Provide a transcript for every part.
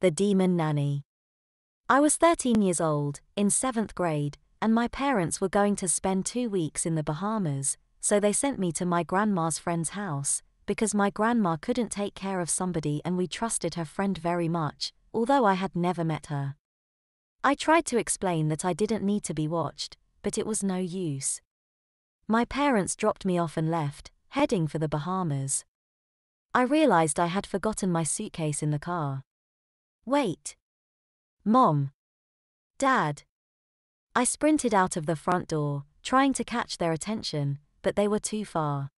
The Demon Nanny. I was 13 years old, in 7th grade, and my parents were going to spend 2 weeks in the Bahamas, so they sent me to my grandma's friend's house, because my grandma couldn't take care of somebody and we trusted her friend very much, although I had never met her. I tried to explain that I didn't need to be watched, but it was no use. My parents dropped me off and left, heading for the Bahamas. I realized I had forgotten my suitcase in the car. Wait. Mom. Dad. I sprinted out of the front door, trying to catch their attention, but they were too far.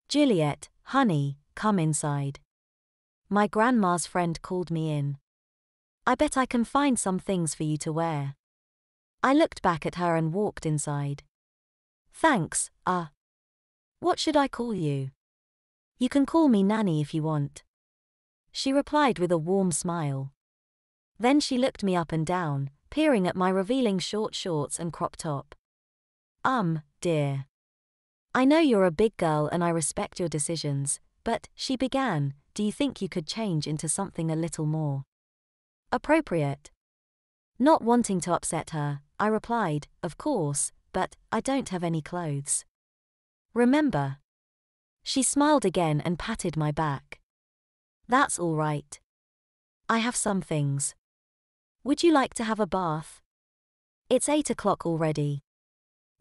Juliet, honey, come inside. My grandma's friend called me in. I bet I can find some things for you to wear. I looked back at her and walked inside. Thanks, what should I call you? You can call me Nanny if you want. She replied with a warm smile. Then she looked me up and down, peering at my revealing short shorts and crop top. Dear. I know you're a big girl and I respect your decisions, but, she began, do you think you could change into something a little more appropriate? Not wanting to upset her, I replied, of course, but I don't have any clothes. Remember? She smiled again and patted my back. That's all right. I have some things. Would you like to have a bath? It's 8 o'clock already.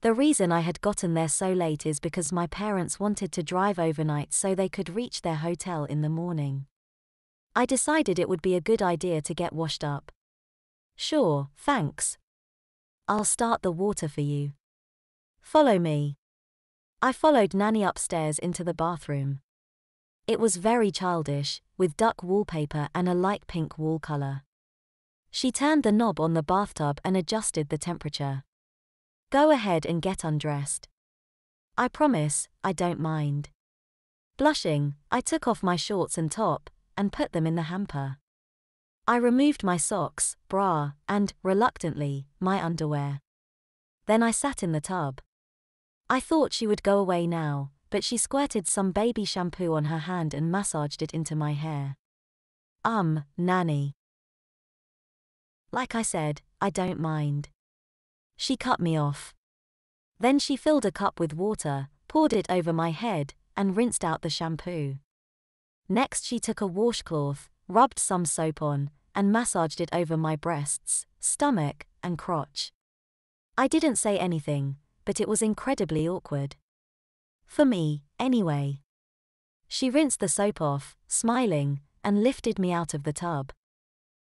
The reason I had gotten there so late is because my parents wanted to drive overnight so they could reach their hotel in the morning. I decided it would be a good idea to get washed up. Sure, thanks. I'll start the water for you. Follow me. I followed Nanny upstairs into the bathroom. It was very childish, with duck wallpaper and a light pink wall color. She turned the knob on the bathtub and adjusted the temperature. Go ahead and get undressed. I promise, I don't mind. Blushing, I took off my shorts and top, and put them in the hamper. I removed my socks, bra, and, reluctantly, my underwear. Then I sat in the tub. I thought she would go away now, but she squirted some baby shampoo on her hand and massaged it into my hair. Nanny. Like I said, I don't mind. She cut me off. Then she filled a cup with water, poured it over my head, and rinsed out the shampoo. Next she took a washcloth, rubbed some soap on, and massaged it over my breasts, stomach, and crotch. I didn't say anything, but it was incredibly awkward. For me, anyway. She rinsed the soap off, smiling, and lifted me out of the tub.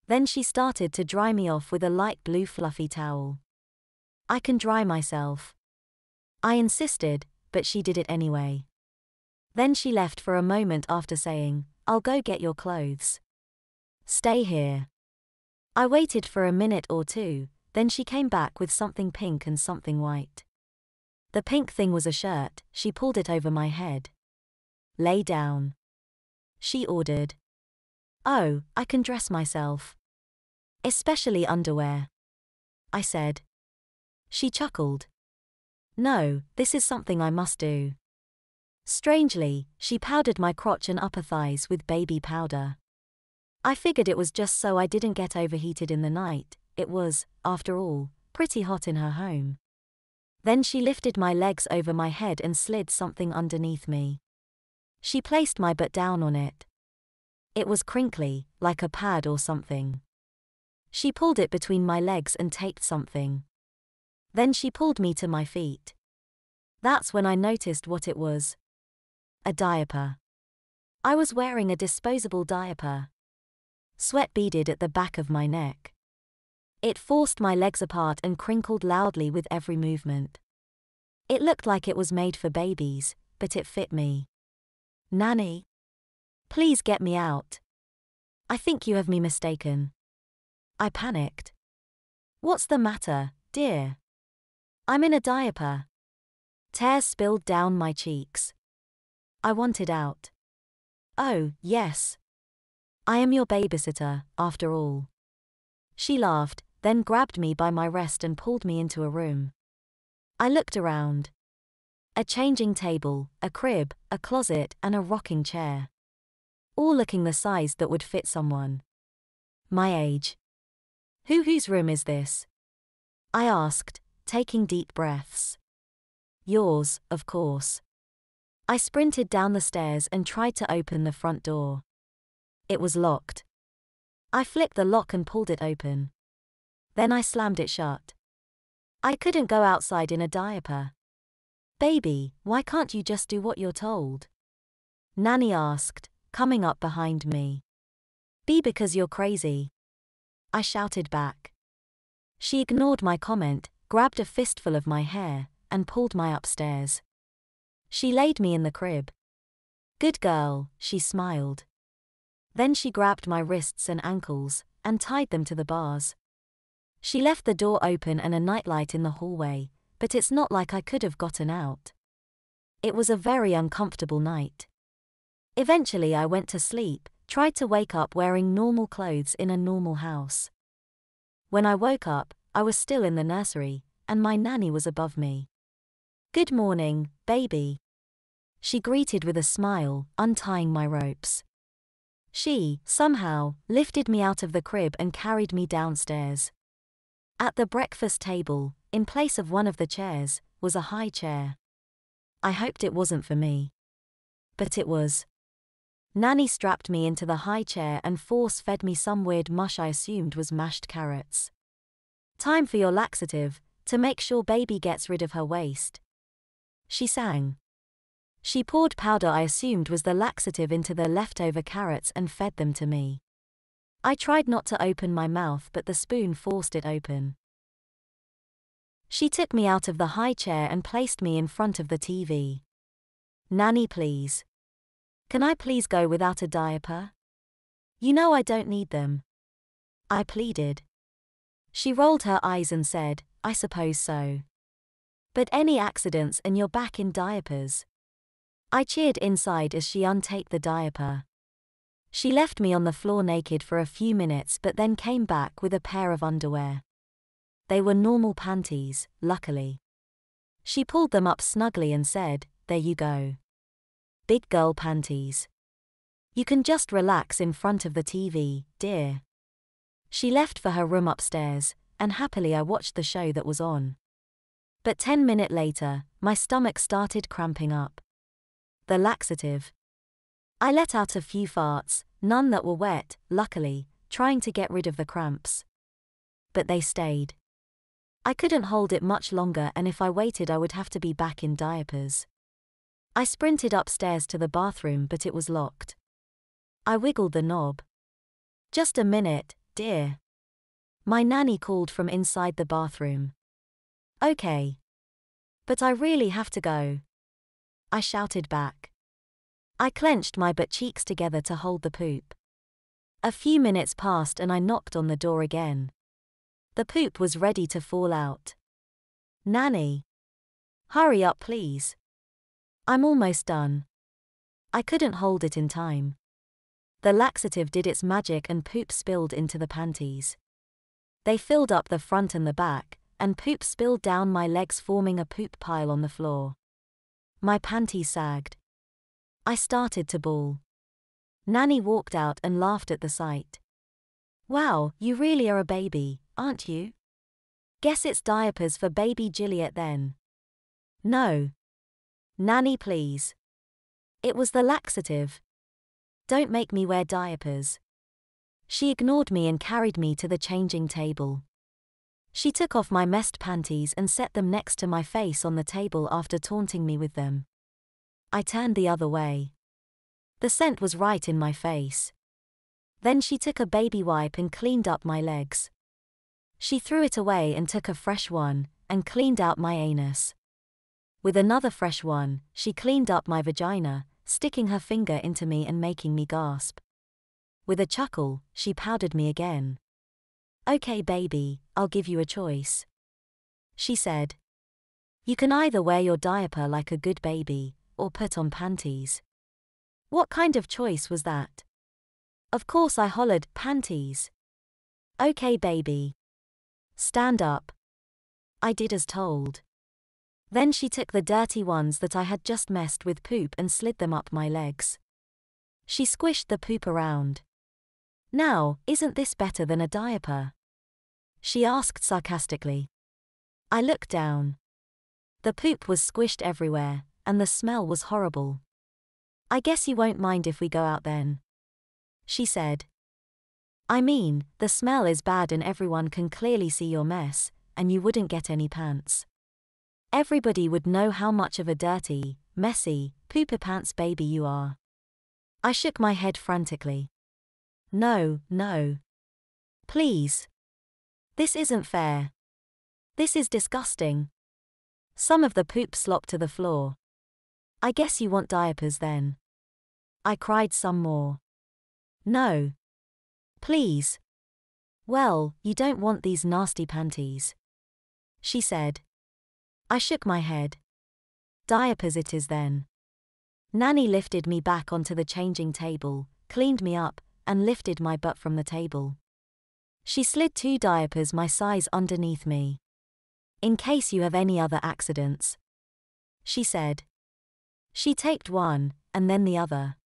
Then she started to dry me off with a light blue fluffy towel. I can dry myself. I insisted, but she did it anyway. Then she left for a moment after saying, I'll go get your clothes. Stay here. I waited for a minute or two, then she came back with something pink and something white. The pink thing was a shirt, she pulled it over my head. Lay down. She ordered. Oh, I can dress myself. Especially underwear. I said. She chuckled. No, this is something I must do. Strangely, she powdered my crotch and upper thighs with baby powder. I figured it was just so I didn't get overheated in the night. It was, after all, pretty hot in her home. Then she lifted my legs over my head and slid something underneath me. She placed my butt down on it. It was crinkly, like a pad or something. She pulled it between my legs and taped something. Then she pulled me to my feet. That's when I noticed what it was. A diaper. I was wearing a disposable diaper. Sweat beaded at the back of my neck. It forced my legs apart and crinkled loudly with every movement. It looked like it was made for babies, but it fit me. Nanny? Please get me out. I think you have me mistaken. I panicked. What's the matter, dear? I'm in a diaper. Tears spilled down my cheeks. I wanted out. Oh, yes. I am your babysitter, after all. She laughed, then grabbed me by my wrist and pulled me into a room. I looked around. A changing table, a crib, a closet, and a rocking chair. All looking the size that would fit someone. My age. Whose room is this? I asked, taking deep breaths. Yours, of course. I sprinted down the stairs and tried to open the front door. It was locked. I flicked the lock and pulled it open. Then I slammed it shut. I couldn't go outside in a diaper. Baby, why can't you just do what you're told? Nanny asked, coming up behind me. Because you're crazy. I shouted back. She ignored my comment, grabbed a fistful of my hair, and pulled me upstairs. She laid me in the crib. Good girl, she smiled. Then she grabbed my wrists and ankles, and tied them to the bars. She left the door open and a nightlight in the hallway, but it's not like I could have gotten out. It was a very uncomfortable night. Eventually I went to sleep, tried to wake up wearing normal clothes in a normal house. When I woke up, I was still in the nursery, and my nanny was above me. Good morning, baby. She greeted with a smile, untying my ropes. She, somehow, lifted me out of the crib and carried me downstairs. At the breakfast table, in place of one of the chairs, was a high chair. I hoped it wasn't for me. But it was. Nanny strapped me into the high chair and force-fed me some weird mush I assumed was mashed carrots. Time for your laxative, to make sure baby gets rid of her waste. She sang. She poured powder I assumed was the laxative into the leftover carrots and fed them to me. I tried not to open my mouth but the spoon forced it open. She took me out of the high chair and placed me in front of the TV. Nanny, please. Can I please go without a diaper? You know I don't need them. I pleaded. She rolled her eyes and said, I suppose so. But any accidents and you're back in diapers. I cheered inside as she untaped the diaper. She left me on the floor naked for a few minutes but then came back with a pair of underwear. They were normal panties, luckily. She pulled them up snugly and said, there you go. Big girl panties. You can just relax in front of the TV, dear. She left for her room upstairs, and happily I watched the show that was on. But 10 minutes later, my stomach started cramping up. The laxative. I let out a few farts, none that were wet, luckily, trying to get rid of the cramps. But they stayed. I couldn't hold it much longer and if I waited I would have to be back in diapers. I sprinted upstairs to the bathroom but it was locked. I wiggled the knob. Just a minute, dear. My nanny called from inside the bathroom. Okay. But I really have to go. I shouted back. I clenched my butt cheeks together to hold the poop. A few minutes passed and I knocked on the door again. The poop was ready to fall out. Nanny. Hurry up please. I'm almost done. I couldn't hold it in time. The laxative did its magic and poop spilled into the panties. They filled up the front and the back, and poop spilled down my legs forming a poop pile on the floor. My panties sagged. I started to bawl. Nanny walked out and laughed at the sight. Wow, you really are a baby, aren't you? Guess it's diapers for baby Juliet then. No. Nanny please. It was the laxative. Don't make me wear diapers. She ignored me and carried me to the changing table. She took off my messed panties and set them next to my face on the table after taunting me with them. I turned the other way. The scent was right in my face. Then she took a baby wipe and cleaned up my legs. She threw it away and took a fresh one, and cleaned out my anus. With another fresh one, she cleaned up my vagina, sticking her finger into me and making me gasp. With a chuckle, she powdered me again. Okay baby, I'll give you a choice. She said. You can either wear your diaper like a good baby, or put on panties. What kind of choice was that? Of course I hollered, panties. Okay baby. Stand up. I did as told. Then she took the dirty ones that I had just messed with poop and slid them up my legs. She squished the poop around. Now, isn't this better than a diaper? She asked sarcastically. I looked down. The poop was squished everywhere, and the smell was horrible. I guess you won't mind if we go out then, she said. I mean, the smell is bad and everyone can clearly see your mess, and you wouldn't get any pants. Everybody would know how much of a dirty, messy, pooper pants baby you are. I shook my head frantically. No, no. Please. This isn't fair. This is disgusting. Some of the poop slopped to the floor. I guess you want diapers then. I cried some more. No. Please. Well, you don't want these nasty panties, she said. I shook my head. Diapers it is then. Nanny lifted me back onto the changing table, cleaned me up, and lifted my butt from the table. She slid 2 diapers my size underneath me. In case you have any other accidents, she said. She taped one, and then the other.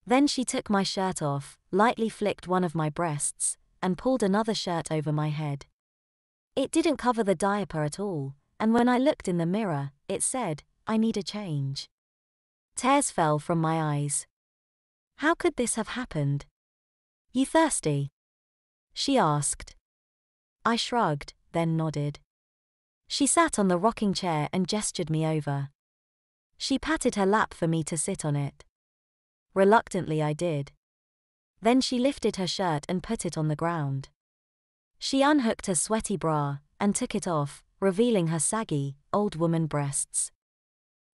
Then she took my shirt off, lightly flicked one of my breasts, and pulled another shirt over my head. It didn't cover the diaper at all, and when I looked in the mirror, it said, I need a change. Tears fell from my eyes. How could this have happened? You thirsty? She asked. I shrugged, then nodded. She sat on the rocking chair and gestured me over. She patted her lap for me to sit on it. Reluctantly I did. Then she lifted her shirt and put it on the ground. She unhooked her sweaty bra and took it off, revealing her saggy, old woman breasts.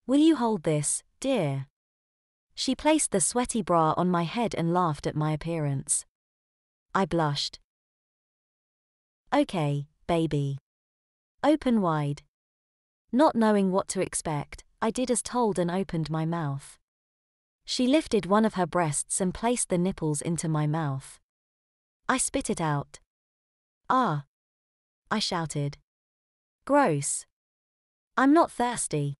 Will you hold this, dear? She placed the sweaty bra on my head and laughed at my appearance. I blushed. Okay, baby. Open wide. Not knowing what to expect, I did as told and opened my mouth. She lifted one of her breasts and placed the nipples into my mouth. I spit it out. Ah! I shouted. Gross. I'm not thirsty.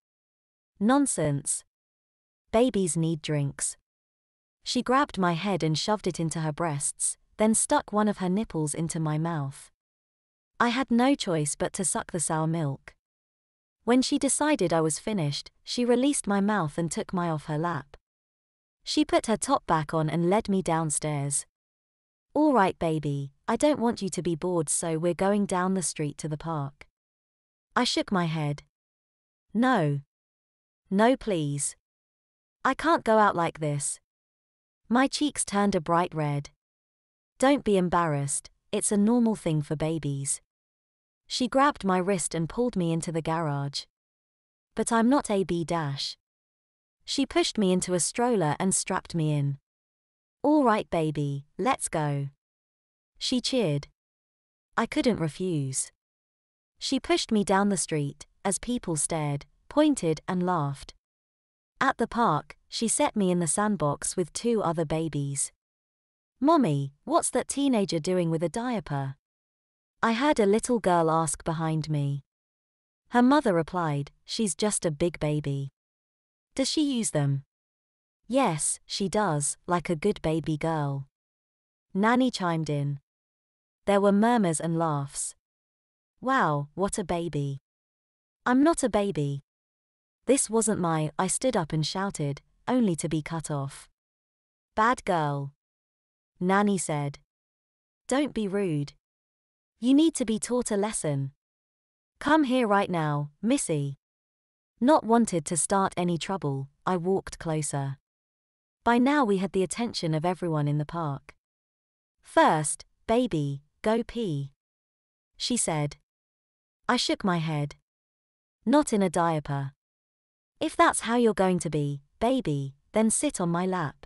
Nonsense. Babies need drinks. She grabbed my head and shoved it into her breasts, then stuck one of her nipples into my mouth. I had no choice but to suck the sour milk. When she decided I was finished, she released my mouth and took my off her lap. She put her top back on and led me downstairs. All right, baby, I don't want you to be bored, so we're going down the street to the park. I shook my head. No. No, please. I can't go out like this. My cheeks turned a bright red. Don't be embarrassed, it's a normal thing for babies. She grabbed my wrist and pulled me into the garage. But I'm not ABDL. She pushed me into a stroller and strapped me in. All right, baby, let's go. She cheered. I couldn't refuse. She pushed me down the street, as people stared, pointed and laughed. At the park, she set me in the sandbox with 2 other babies. Mommy, what's that teenager doing with a diaper? I heard a little girl ask behind me. Her mother replied, she's just a big baby. Does she use them? Yes, she does, like a good baby girl. Nanny chimed in. There were murmurs and laughs. Wow, what a baby. I'm not a baby. This wasn't I stood up and shouted, only to be cut off. Bad girl. Nanny said. Don't be rude. You need to be taught a lesson. Come here right now, Missy. Not wanted to start any trouble, I walked closer. By now we had the attention of everyone in the park. First, baby, go pee, she said. I shook my head. Not in a diaper. If that's how you're going to be, baby, then sit on my lap.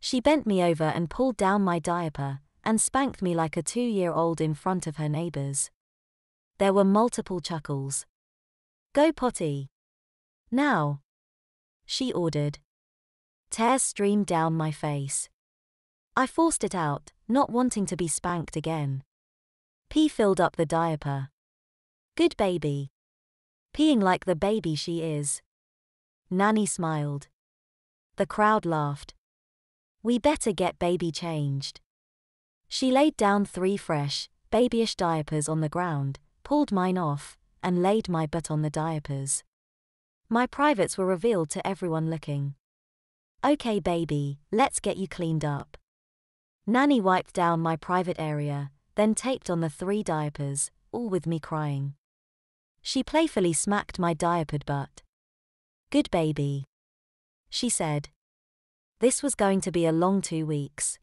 She bent me over and pulled down my diaper, and spanked me like a 2-year-old in front of her neighbors. There were multiple chuckles. Go potty. Now, she ordered. Tears streamed down my face. I forced it out, not wanting to be spanked again. Pee filled up the diaper. Good baby. Peeing like the baby she is. Nanny smiled. The crowd laughed. We better get baby changed. She laid down 3 fresh, babyish diapers on the ground, pulled mine off, and laid my butt on the diapers. My privates were revealed to everyone looking. "Okay baby, let's get you cleaned up." Nanny wiped down my private area, then taped on the 3 diapers, all with me crying. She playfully smacked my diapered butt. "Good baby," she said. This was going to be a long 2 weeks.